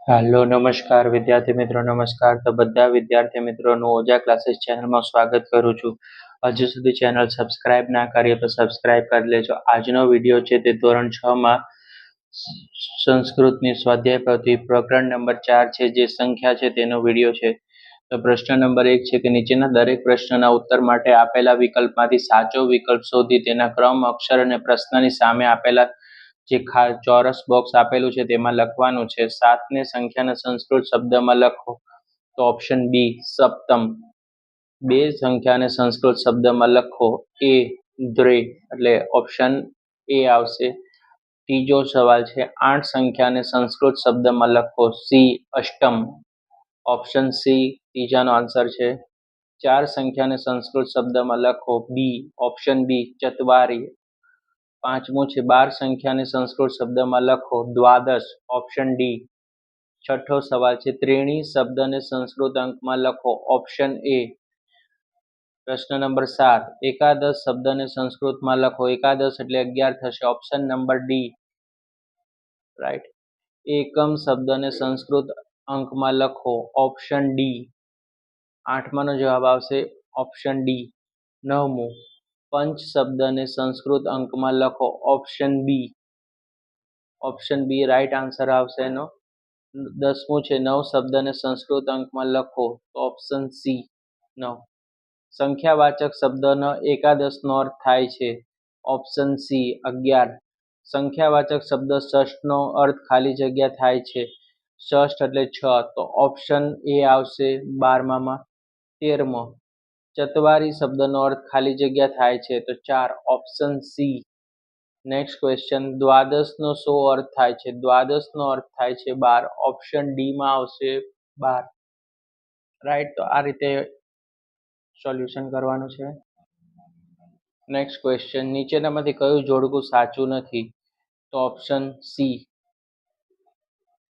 હાલો નમસ્કાર વિદ્યાર્થી મિત્રો નમસ્કાર. તો બધા વિદ્યાર્થી મિત્રોનું ઓજા ક્લાસીસ ચેનલમાં સ્વાગત કરું છું. હજુ સુધી ચેનલ સબસ્ક્રાઇબ ના કરી તો સબસ્ક્રાઇબ કરી લેજો. આજનો વિડીયો છે તે ધોરણ 6 માં સંસ્કૃતની સ્વાધ્યાય પોથી પ્રકરણ નંબર 4 છે જે સંખ્યા છે તેનો વિડીયો છે. તો પ્રશ્ન નંબર 1 છે કે નીચેના દરેક પ્રશ્નના ઉત્તર માટે આપેલા વિકલ્પમાંથી સાચો વિકલ્પ શોધી તેના ક્રમ અક્ષર અને પ્રશ્નની સામે આપેલા જે ચોરસ બોક્સ આપેલું છે તેમાં લખવાનું છે. 7 ને સંખ્યાને સંસ્કૃત શબ્દમાં લખો તો ઓપ્શન બી સપ્તમ. 2 સંખ્યાને સંસ્કૃત શબ્દમાં લખો એ દ્રે એટલે ઓપ્શન એ આવશે. ત્રીજો સવાલ છે 8 સંખ્યાને સંસ્કૃત શબ્દમાં લખો સી અષ્ટમ. ઓપ્શન સી ત્રીજાનો આન્સર છે. 4 સંખ્યાને સંસ્કૃત શબ્દમાં લખો બી ઓપ્શન બી ચત્વારી. પાંચમું છે 12 સંખ્યાને સંસ્કૃત શબ્દમાં લખો દ્વાદશ ઓપ્શન ડી. છઠ્ઠો સવાલ છે ત્રેણી શબ્દને સંસ્કૃત અંકમાં લખો ઓપ્શન એ. પ્રશ્ન નંબર 7 એકાદશ શબ્દને સંસ્કૃતમાં લખો એકાદશ એટલે 11 થશે ઓપ્શન નંબર ડી. રાઈટ. એકમ શબ્દને સંસ્કૃત અંકમાં લખો ઓપ્શન ડી. આઠમાનો જવાબ આવશે ઓપ્શન ડી. નવમું પંચ શબ્દને સંસ્કૃત અંકમાં લખો option B. Option B right answer આવશે એનો. 10મું છે 9 શબ્દને સંસ્કૃત અંકમાં લખો તો ઓપ્શન સી 9. સંખ્યાવાચક શબ્દનો એકાદશનો અર્થ થાય છે ઓપ્શન સી 11. સંખ્યાવાચક શબ્દ ષષ્ઠનો અર્થ ખાલી જગ્યા થાય છે ષષ્ઠ એટલે 6 તો ઓપ્શન એ આવશે 12માં. 13મો ચત્વારી શબ્દનો અર્થ ખાલી જગ્યા થાય છે તો 4 ઓપ્શન સી. નેક્સ્ટ ક્વેશ્ચન દ્વાદશનો શું અર્થ થાય છે? દ્વાદશનો અર્થ થાય છે 12 ઓપ્શન ડી માં આવશે 12. રાઈટ. તો આ રીતે સોલ્યુશન કરવાનું છે. નેક્સ્ટ ક્વેશ્ચન નીચેનામાંથી કયું જોડકું સાચું નથી? તો ઓપ્શન સી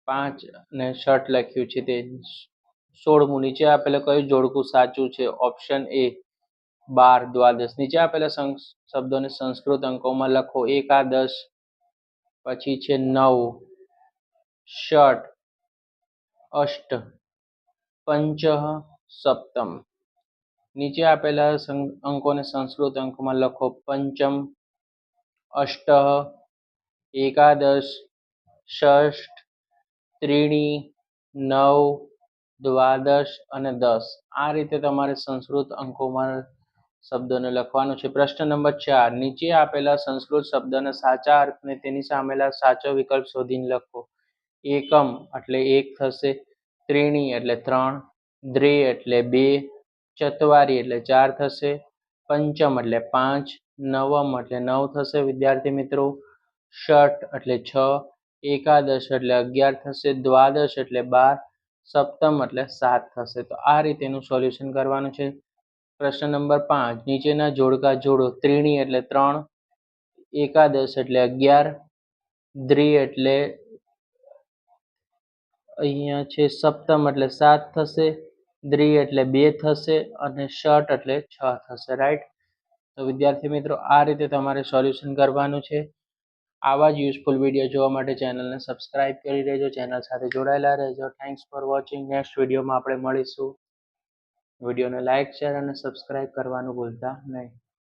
5 ને શર્ટ લખ્યું છે તે. 16મું નીચે આપેલા કયું જોડકું સાચું છે? Option A 12 દ્વાદશ. નીચે આપેલા શબ્દોને સંસ્કૃત અંકોમાં લખો એકાદશ પછી છે 9 ષટ અષ્ટ પંચ સપ્તમ. નીચે આપેલા અંકોને સંસ્કૃત અંકમાં લખો પંચમ અષ્ટ એકાદશ ષષ્ઠ ત્રીણી 9 દ્વાદશ અને 10. આ રીતે તમારે સંસ્કૃત અંકોમાં શબ્દોને લખવાનું છે. પ્રશ્ન નંબર 4 નીચે આપેલા સંસ્કૃત શબ્દના સાચા અર્થને તેની સામેલા સાચો વિકલ્પ શોધીને લખો. એકમ એટલે 1 થશે, ત્રીણી એટલે 3, દ્રે એટલે 2, ચત્વારી એટલે 4 થશે, પંચમ એટલે 5, નવમ એટલે 9 થશે વિદ્યાર્થી મિત્રો, ષઠ એટલે 6, એકાદશ એટલે 11 થશે, દ્વાદશ એટલે 12, સપ્તમ એટલે 7 થશે. તો આ રીતેનું સોલ્યુશન કરવાનું છે. પ્રશ્ન નંબર 5 નીચેના જોડકા જોડો. ત્રીણી એટલે 3, એકાદશ એટલે 11, દ્રિ એટલે અહીંયા છે સપ્તમ એટલે 7 થશે, દ્રિ એટલે 2 થશે અને ષટ એટલે 6 થશે. રાઈટ. તો વિદ્યાર્થી મિત્રો આ રીતે તમારે સોલ્યુશન કરવાનું છે. આવા જ યુઝફુલ વિડીયો જોવા માટે ચેનલને સબસ્ક્રાઇબ કરી લેજો, ચેનલ સાથે જોડાયેલા રહેજો. Thanks for watching. નેક્સ્ટ વિડીયોમાં આપણે મળીશું. વિડીયોને લાઇક શેર અને સબસ્ક્રાઇબ કરવાનું ભૂલતા નહીં.